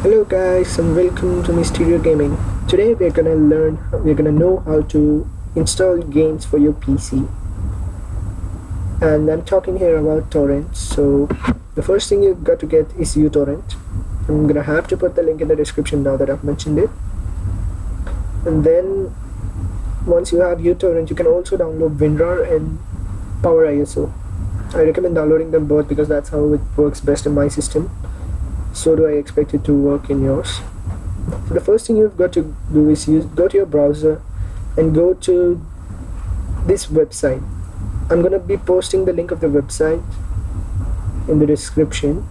Hello guys and welcome to Mysterio Gaming. Today we're gonna know how to install games for your PC. And I'm talking here about torrents. So the first thing you've got to get is uTorrent. I'm gonna have to put the link in the description now that I've mentioned it. And then once you have uTorrent, you can also download WinRAR and PowerISO. I recommend downloading them both because that's how it works best in my system. So do I expect it to work in yours. So the first thing you've got to do is go to your browser and go to this website. I'm gonna be posting the link of the website in the description.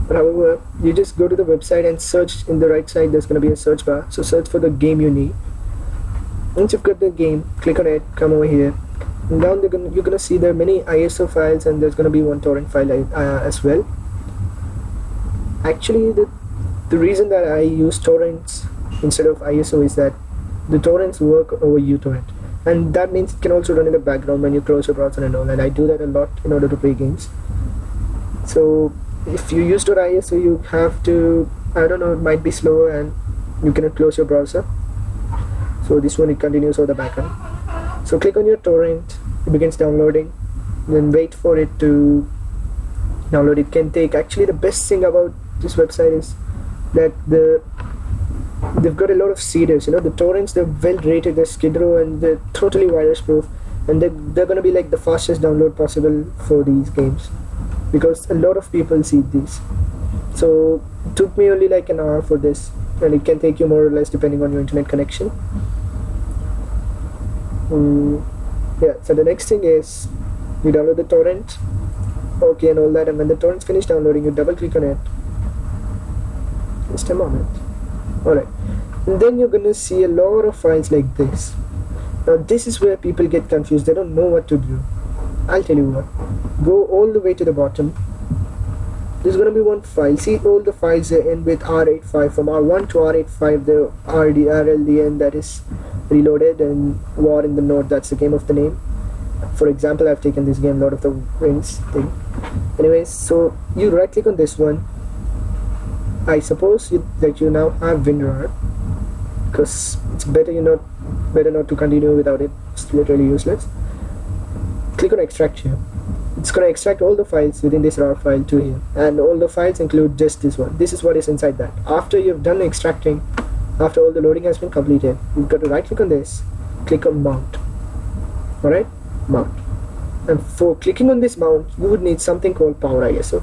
But however, you just go to the website and search. In the right side there's gonna be a search bar, so search for the game you need. Once you've got the game, click on it, come over here, and down you're gonna see there are many ISO files, and there's gonna be one torrent file as well. Actually, the reason that I use torrents instead of ISO is that the torrents work over uTorrent, and that means it can also run in the background when you close your browser and all, and I do that a lot in order to play games. So if you use .iso, you have to, I don't know, it might be slower and you cannot close your browser. So this one, it continues over the background. So click on your torrent, it begins downloading, then wait for it to download. It can take, actually the best thing about this website is that they've got a lot of seeders. The torrents, they're well rated, they're Skid Row, and they're totally virus proof, and they're gonna be like the fastest download possible for these games because a lot of people seed these. So it took me only like an hour for this, and it can take you more or less depending on your internet connection. Yeah, so the next thing is you download the torrent, okay, and all that, and when the torrent's finished downloading, you double click on it. Just a moment. Alright, and then you're gonna see a lot of files like this. Now this is where people get confused, they don't know what to do. I'll tell you what, go all the way to the bottom. There's gonna be one file. See, all the files end with R85. From R1 to R85, the RLDN, that is reloaded, and War in the North, that's the game of the name. For example, I've taken this game, Lord of the Rings thing. Anyways, so you right click on this one. I suppose that you now have WinRAR, because it's better not to continue without it. It's literally useless. Click on extract here. It's going to extract all the files within this RAR file to here, and all the files include just this one. This is what is inside that. After you've done extracting, after all the loading has been completed, you've got to right click on this, click on mount. Alright, mount. And for clicking on this mount, you would need something called PowerISO.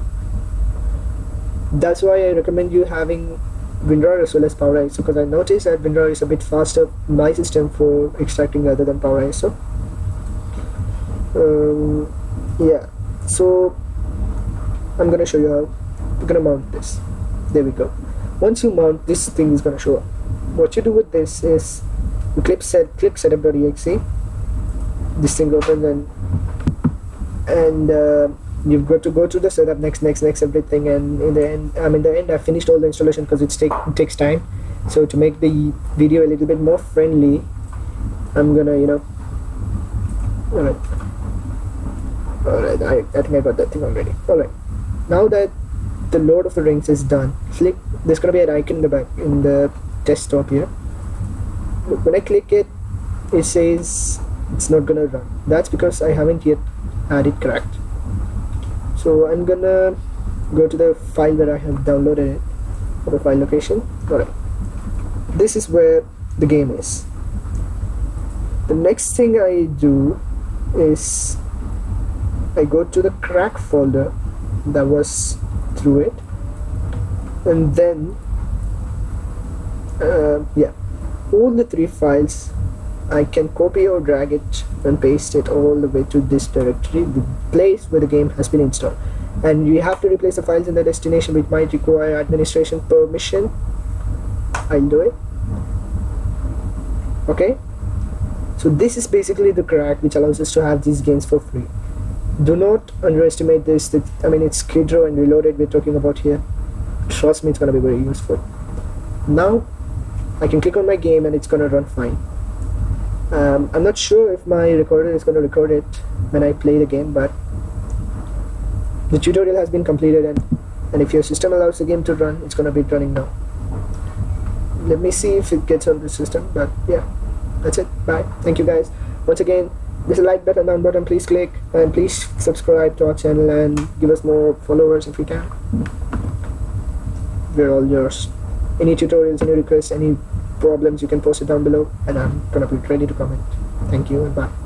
That's why I recommend you having WinRAR as well as PowerISO, because I noticed that WinRAR is a bit faster in my system for extracting rather than PowerISO. Yeah, so I'm gonna show you how we're gonna mount this. There we go. Once you mount, this thing is gonna show up. What you do with this is you click setup.exe. This thing opens, and you've got to go to the setup, next everything, and in the end I finished all the installation because it takes time. So to make the video a little bit more friendly, I'm gonna alright, I think I got that thing already. Alright, now that the Lord of the Rings is done, click, there's gonna be an icon in the back in the desktop here. When I click it, it says it's not gonna run. That's because I haven't yet had it cracked. So I'm gonna go to the file that I have downloaded it, or the file location. Alright, this is where the game is. The next thing I do is I go to the crack folder that was through it, and then yeah, all the three files I can copy or drag it and paste it all the way to this directory, the place where the game has been installed. And you have to replace the files in the destination, which might require administration permission. I'll do it. Okay, so this is basically the crack which allows us to have these games for free. Do not underestimate this. It's Skid Row and Reloaded we're talking about here. Trust me, it's gonna be very useful. Now I can click on my game and it's gonna run fine. I'm not sure if my recorder is gonna record it when I play the game, but the tutorial has been completed and and if your system allows the game to run, it's gonna be running now. Let me see if it gets on the system, but yeah, that's it. Bye. Thank you guys. Once again, there's a like button, down button, please click, and please subscribe to our channel and give us more followers if we can. We're all yours. Any tutorials, any requests, any problems, you can post it down below, and I'm gonna be ready to comment. Thank you and bye.